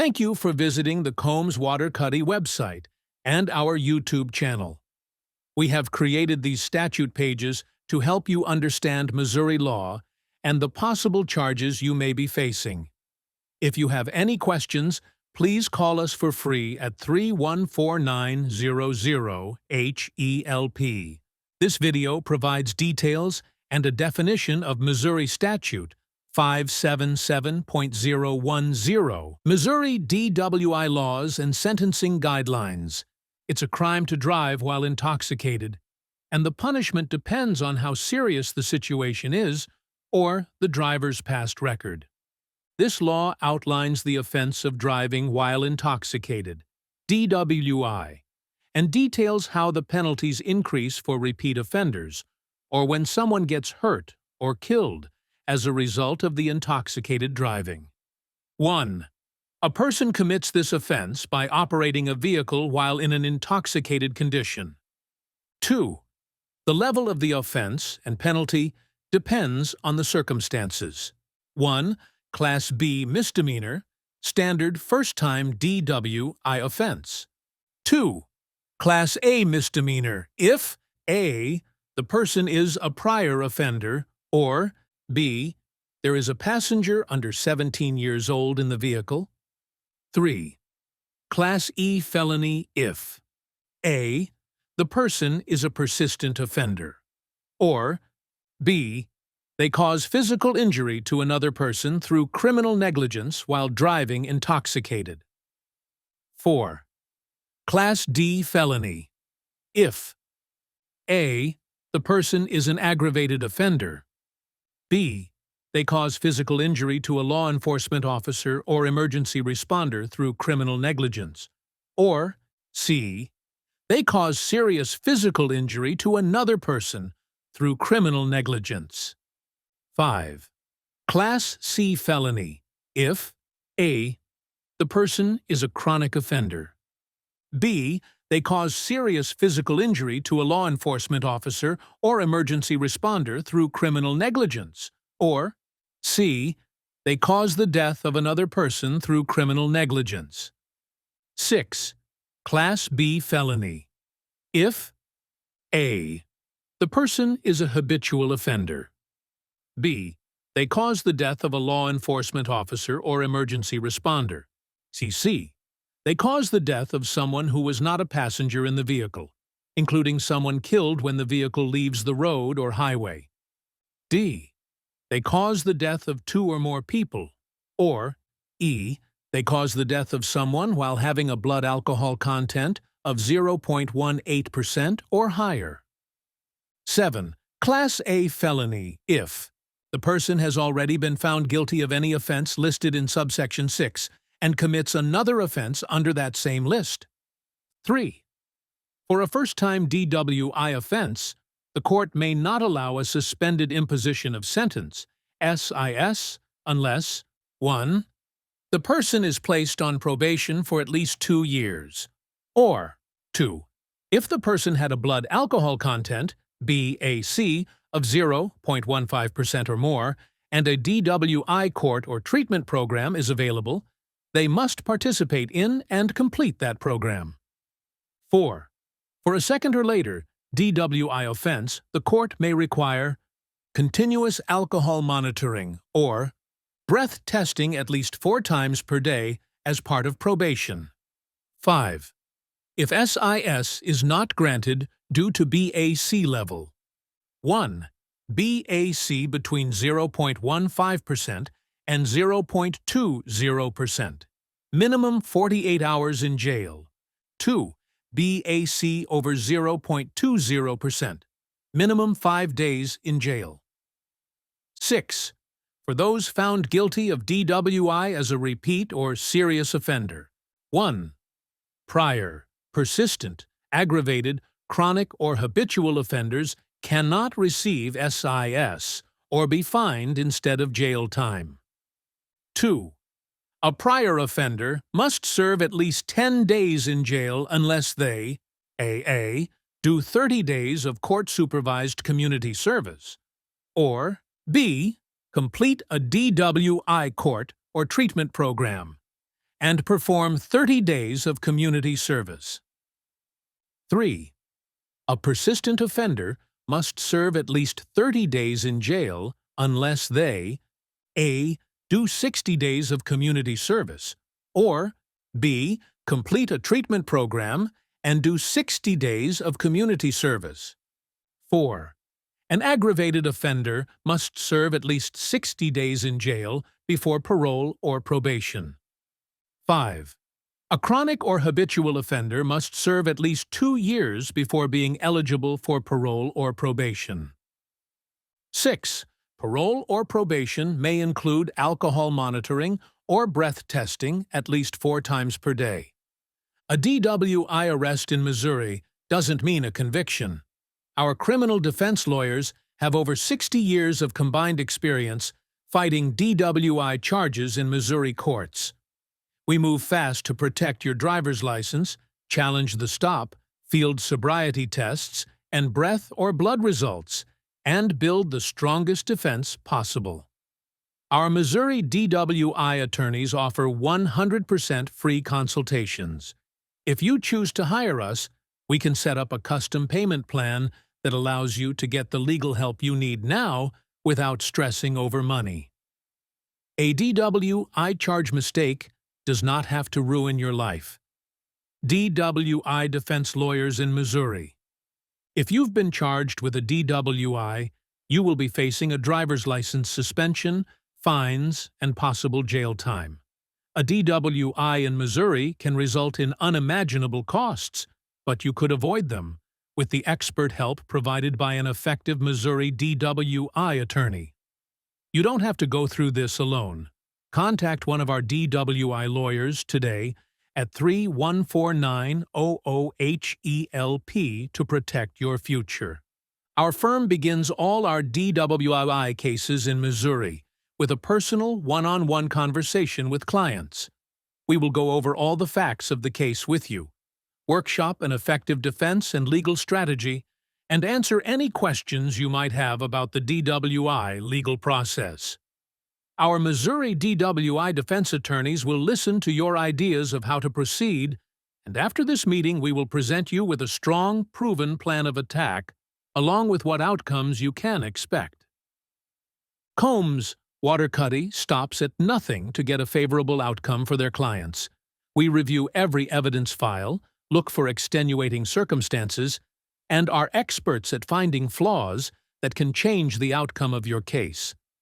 Thank you for visiting the Combs Water Cuddy website and our YouTube channel. We have created these statute pages to help you understand Missouri law and the possible charges you may be facing. If you have any questions, please call us for free at 314-900-HELP. This video provides details and a definition of Missouri Statute 577.010, Missouri DWI laws and sentencing guidelines. It's a crime to drive while intoxicated, and the punishment depends on how serious the situation is or the driver's past record. This law outlines the offense of driving while intoxicated, DWI, and details how the penalties increase for repeat offenders, or when someone gets hurt or killed as a result of the intoxicated driving. 1. A person commits this offense by operating a vehicle while in an intoxicated condition. 2. The level of the offense and penalty depends on the circumstances. 1. Class B misdemeanor, standard first-time DWI offense. 2. Class A misdemeanor, if A. the person is a prior offender, or B. there is a passenger under 17 years old in the vehicle. 3. Class E felony if A. the person is a persistent offender, or B. they cause physical injury to another person through criminal negligence while driving intoxicated. 4. Class D felony if A. the person is an aggravated offender, B. they cause physical injury to a law enforcement officer or emergency responder through criminal negligence, or C. they cause serious physical injury to another person through criminal negligence. 5. Class C felony if A. the person is a chronic offender, B. they cause serious physical injury to a law enforcement officer or emergency responder through criminal negligence, or C. they cause the death of another person through criminal negligence. 6. Class B felony if A. the person is a habitual offender, B. they cause the death of a law enforcement officer or emergency responder, C. they cause the death of someone who was not a passenger in the vehicle, including someone killed when the vehicle leaves the road or highway. D. they cause the death of 2 or more people, or E. they cause the death of someone while having a blood alcohol content of 0.18% or higher. 7. Class A felony if the person has already been found guilty of any offense listed in subsection 6 and commits another offense under that same list. 3. For a first-time DWI offense, the court may not allow a suspended imposition of sentence, SIS, unless 1. the person is placed on probation for at least 2 years, or 2. if the person had a blood alcohol content, BAC, of 0.15% or more, and a DWI court or treatment program is available, they must participate in and complete that program. 4. For a second or later DWI offense, the court may require continuous alcohol monitoring or breath testing at least 4 times per day as part of probation. 5. If SIS is not granted due to BAC level: 1. BAC between 0.15% and 0.20%. Minimum 48 hours in jail. 2. BAC over 0.20%. Minimum 5 days in jail. 6. For those found guilty of DWI as a repeat or serious offender: 1. Prior, persistent, aggravated, chronic, or habitual offenders cannot receive SIS or be fined instead of jail time. 2. A prior offender must serve at least 10 days in jail unless they A. do 30 days of court-supervised community service, or B. complete a DWI court or treatment program, and perform 30 days of community service. 3. A persistent offender must serve at least 30 days in jail unless they A. Do 60 days of community service, or B. Complete a treatment program and do 60 days of community service. 4. An aggravated offender must serve at least 60 days in jail before parole or probation. 5. A chronic or habitual offender must serve at least 2 years before being eligible for parole or probation. 6. Parole or probation may include alcohol monitoring or breath testing at least 4 times per day. A DWI arrest in Missouri doesn't mean a conviction. Our criminal defense lawyers have over 60 years of combined experience fighting DWI charges in Missouri courts. We move fast to protect your driver's license, challenge the stop, field sobriety tests, and breath or blood results, and build the strongest defense possible. Our Missouri DWI attorneys offer 100% free consultations. If you choose to hire us, we can set up a custom payment plan that allows you to get the legal help you need now without stressing over money. A DWI charge mistake does not have to ruin your life. DWI defense lawyers in Missouri. If you've been charged with a DWI, you will be facing a driver's license suspension, fines, and possible jail time. A DWI in Missouri can result in unimaginable costs, but you could avoid them with the expert help provided by an effective Missouri DWI attorney. You don't have to go through this alone. Contact one of our DWI lawyers today at 3-149-00-HELP to protect your future. Our firm begins all our DWI cases in Missouri with a personal, one-on-one conversation with clients. We will go over all the facts of the case with you, workshop an effective defense and legal strategy, and answer any questions you might have about the DWI legal process. Our Missouri DWI defense attorneys will listen to your ideas of how to proceed, and after this meeting we will present you with a strong, proven plan of attack, along with what outcomes you can expect. Combs Water Cuddy stops at nothing to get a favorable outcome for their clients. We review every evidence file, look for extenuating circumstances, and are experts at finding flaws that can change the outcome of your case.